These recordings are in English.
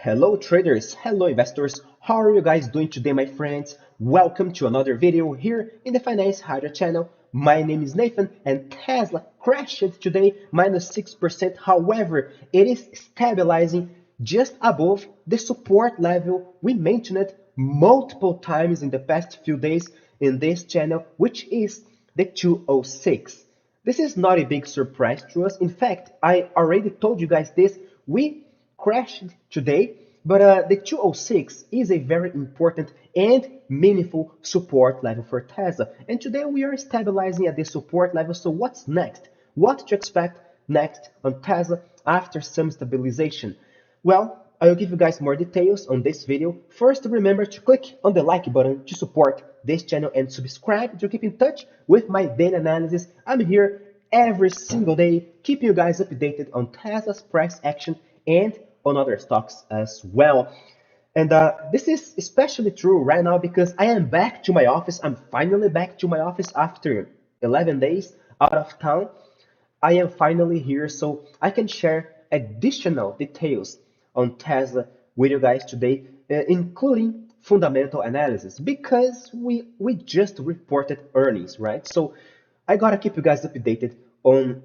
Hello traders, hello investors, how are you guys doing today my friends? Welcome to another video here in the Finance Hydra channel. My name is Nathan and Tesla crashed today -6%. However, it is stabilizing just above the support level we mentioned multiple times in the past few days in this channel, which is the 206. This is not a big surprise to us. In fact, I already told you guys this. We crashed today, but the 206 is a very important and meaningful support level for Tesla. And today we are stabilizing at this support level. So what's next? What to expect next on Tesla after some stabilization? Well, I will give you guys more details on this video. First, remember to click on the like button to support this channel and subscribe to keep in touch with my daily analysis. I'm here every single day, keeping you guys updated on Tesla's price action and on other stocks as well. And this is especially true right now because I am back to my office. I'm finally back to my office after 11 days out of town. I am finally here so I can share additional details on Tesla with you guys today, including fundamental analysis because we just reported earnings, right? So I gotta keep you guys updated on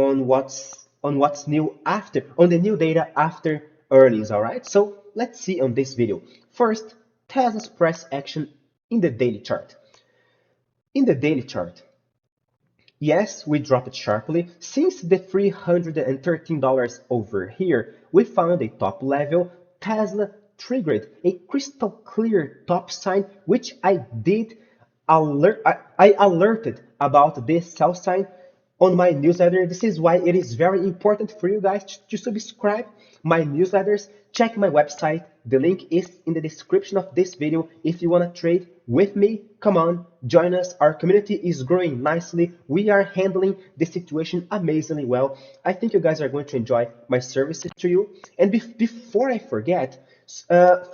what's new after on the new data after earnings. All right, so let's see on this video. First, Tesla's price action in the daily chart. In the daily chart, yes, we dropped sharply since the $313 over here. We found a top level. Tesla triggered a crystal clear top sign, which I did alert. I alerted about this sell sign on my newsletter. This is why it is very important for you guys to subscribe my newsletters. Check my website. The link is in the description of this video. If you want to trade with me, come on, join us. Our community is growing nicely. We are handling the situation amazingly well. I think you guys are going to enjoy my services to you. And before I forget,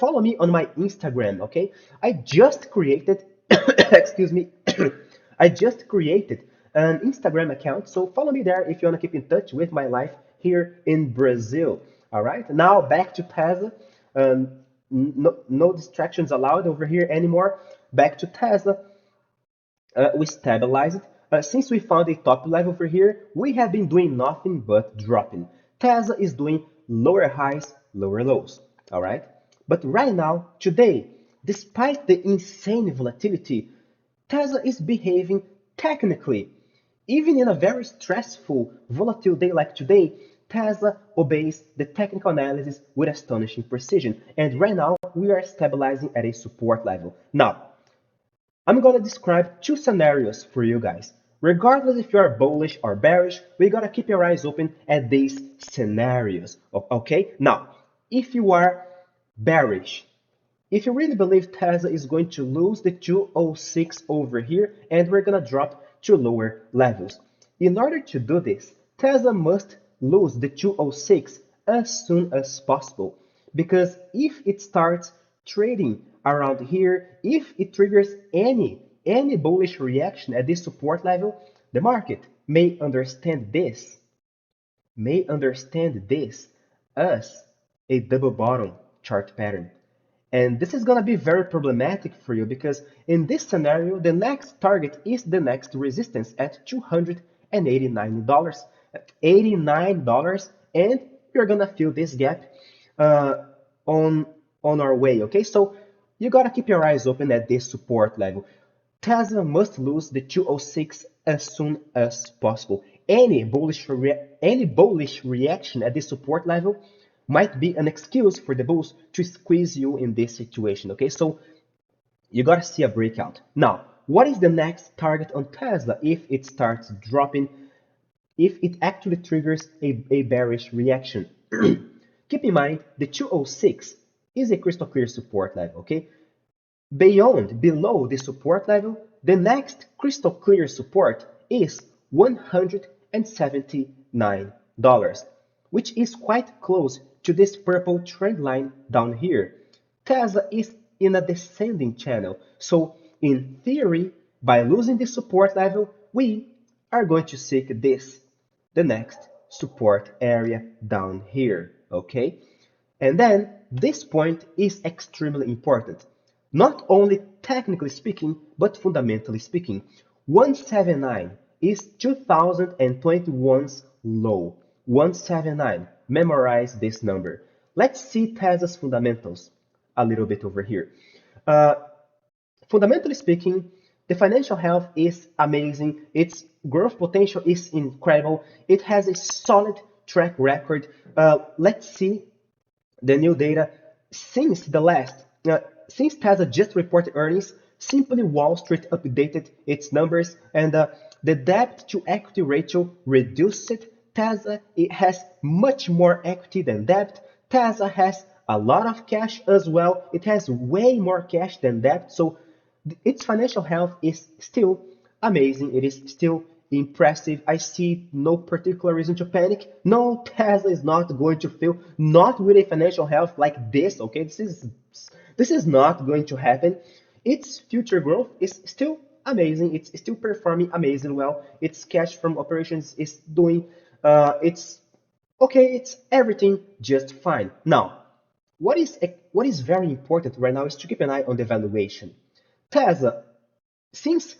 follow me on my Instagram, okay? I just created, excuse me, I just created an Instagram account, so follow me there if you want to keep in touch with my life here in Brazil. All right, now back to Tesla. No distractions allowed over here anymore. Back to Tesla. We stabilized. Since we found a top level over here, we have been doing nothing but dropping. Tesla is doing lower highs, lower lows. All right, but right now, today, despite the insane volatility, Tesla is behaving technically. Even in a very stressful, volatile day like today, Tesla obeys the technical analysis with astonishing precision. And right now, we are stabilizing at a support level. Now, I'm going to describe two scenarios for you guys. Regardless if you are bullish or bearish, we got to keep your eyes open at these scenarios. Okay? Now, if you are bearish, if you really believe Tesla is going to lose the 206 over here and we're going to drop to lower levels. In order to do this, Tesla must lose the 206 as soon as possible. Because if it starts trading around here, if it triggers any bullish reaction at this support level, the market may understand this as a double bottom chart pattern. And this is going to be very problematic for you because in this scenario, the next target is the next resistance at $289. $89, and we're going to fill this gap on our way, okay? So you got to keep your eyes open at this support level. Tesla must lose the 206 as soon as possible. Any bullish reaction at this support level might be an excuse for the bulls to squeeze you in this situation, okay? So you gotta see a breakout. Now, what is the next target on Tesla if it starts dropping, if it actually triggers a bearish reaction? Keep in mind, the 206 is a crystal clear support level, okay? Below the support level, the next crystal clear support is $179, which is quite close to this purple trend line down here. Tesla is in a descending channel, so in theory, by losing the support level, we are going to seek the next support area down here, okay? And then this point is extremely important, not only technically speaking, but fundamentally speaking. 179 is 2021's low. 179. Memorize this number. Let's see Tesla's fundamentals a little bit over here. Uh, Fundamentally speaking, the financial health is amazing. Its growth potential is incredible. It has a solid track record. Let's see the new data since the last, since Tesla just reported earnings. Simply Wall Street updated its numbers, and the debt to equity ratio reduced. Tesla, it has much more equity than debt. Tesla has a lot of cash as well. It has way more cash than debt. So its financial health is still amazing. It is still impressive. I see no particular reason to panic. No, Tesla is not going to fail, not with a financial health like this, okay? This is not going to happen. Its future growth is still amazing. It's still performing amazing well. Its cash from operations is doing, it's okay, it's everything just fine. Now, what is very important right now is to keep an eye on the valuation. Tesla, since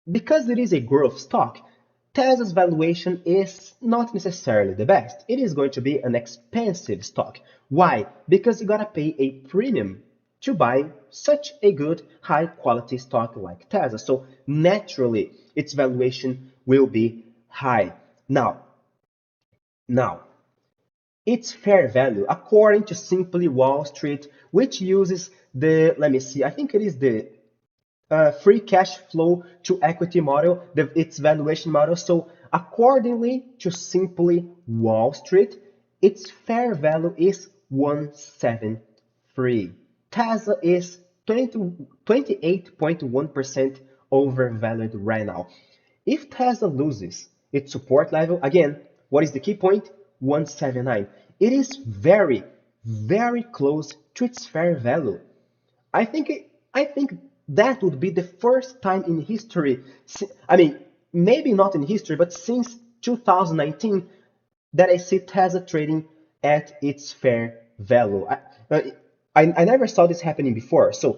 because it is a growth stock, Tesla's valuation is not necessarily the best. It is going to be an expensive stock. Why? Because you gotta pay a premium to buy such a good, high quality stock like Tesla. So naturally, its valuation will be high. Now, its fair value, according to Simply Wall Street, which uses the, let me see, I think it is the free cash flow to equity model, its valuation model. So accordingly to Simply Wall Street, its fair value is 173. Tesla is 28.1% overvalued right now. If Tesla loses its support level, again, what is the key point? 179. It is very, very close to its fair value. I think that would be the first time in history, I mean, maybe not in history, but since 2019, that I see Tesla trading at its fair value. I never saw this happening before. So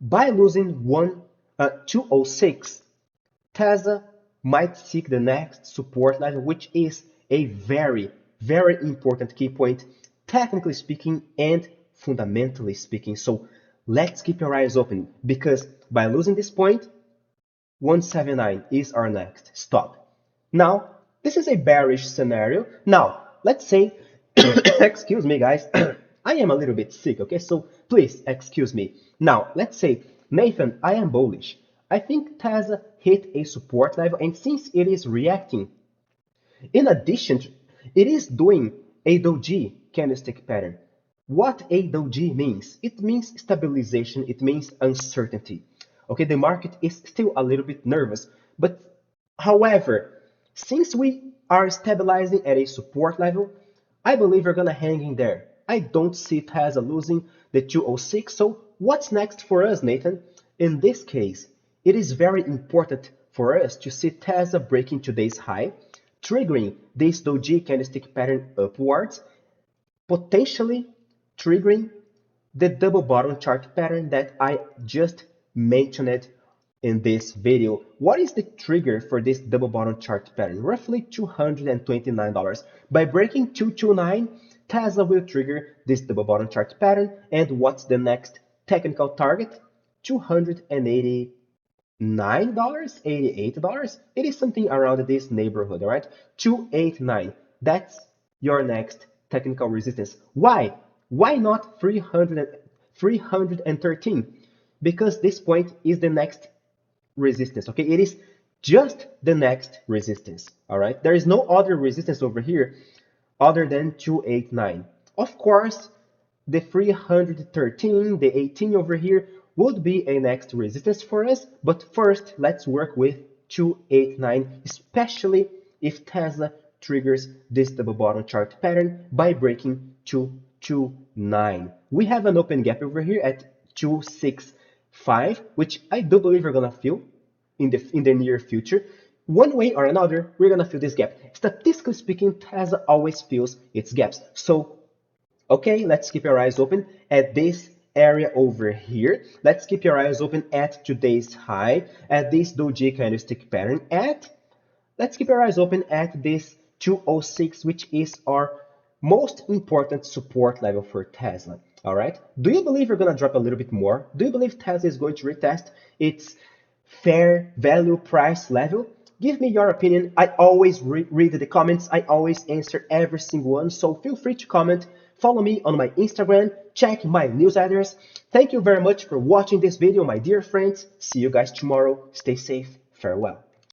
by losing 206, Tesla might seek the next support level, which is a very, very important key point, technically speaking and fundamentally speaking. So let's keep your eyes open, because by losing this point, 179 is our next stop. Now, this is a bearish scenario. Now, let's say, excuse me, guys, I am a little bit sick, okay? So please excuse me. Now, let's say, Nathan, I am bullish. I think Tesla hit a support level, and since it is reacting, in addition, it is doing a doji candlestick pattern. What a doji means? It means stabilization, it means uncertainty. Okay, the market is still a little bit nervous, but however, since we are stabilizing at a support level, I believe we're gonna hang in there. I don't see Tesla losing the 206, so what's next for us, Nathan? In this case, it is very important for us to see Tesla breaking today's high, triggering this doji candlestick pattern upwards, potentially triggering the double bottom chart pattern that I just mentioned in this video. What is the trigger for this double bottom chart pattern? Roughly $229. By breaking 229, Tesla will trigger this double bottom chart pattern. And what's the next technical target? $289, $88. It is something around this neighborhood, all right? 289. That's your next technical resistance. Why? Why not 313? Because this point is the next resistance, okay? It is just the next resistance, all right? There is no other resistance over here other than 289. Of course, the 313, the 18 over here would be a next resistance for us, but first let's work with 289, especially if Tesla triggers this double bottom chart pattern by breaking 229. We have an open gap over here at 265, which I do believe we're gonna fill in the near future. One way or another, we're gonna fill this gap. Statistically speaking, Tesla always fills its gaps. So Okay, let's keep your eyes open at this area over here. Let's keep your eyes open at today's high, at this doji candlestick pattern, let's keep your eyes open at this 206, which is our most important support level for Tesla. All right. Do you believe you're going to drop a little bit more? Do you believe Tesla is going to retest its fair value price level? Give me your opinion. I always read the comments. I always answer every single one. So feel free to comment. Follow me on my Instagram. Check my newsletters. Thank you very much for watching this video, my dear friends. See you guys tomorrow. Stay safe. Farewell.